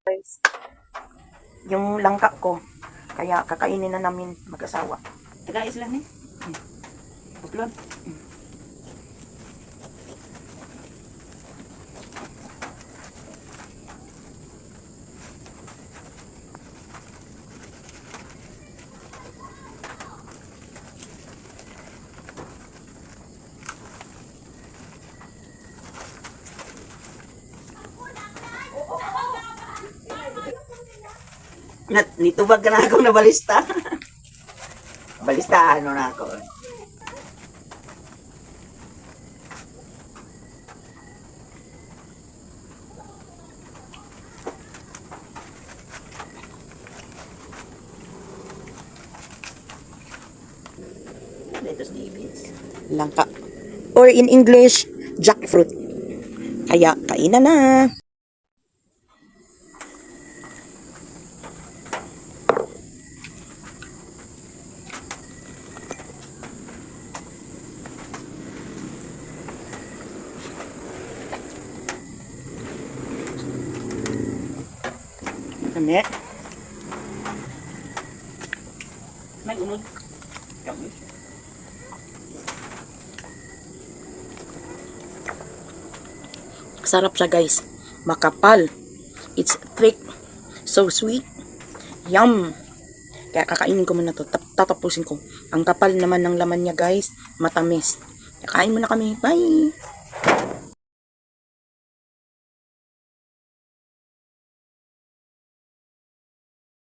Guys, yung langka ko. Kaya kakainin na namin mag-asawa. Tagais lang eh. Butlon. Nitubag ka na ako na balista. Balista, ano na ako. Lettuce beans. Langka. Or in English, jackfruit. Kaya kainan na. Kami. May unod. Kami. Sarap siya guys. Makapal. It's thick. So sweet. Yum. Kaya kakainin ko muna to. Tatapusin ko. Ang kapal naman ng laman niya guys. Matamis. Kakain muna kami. Bye.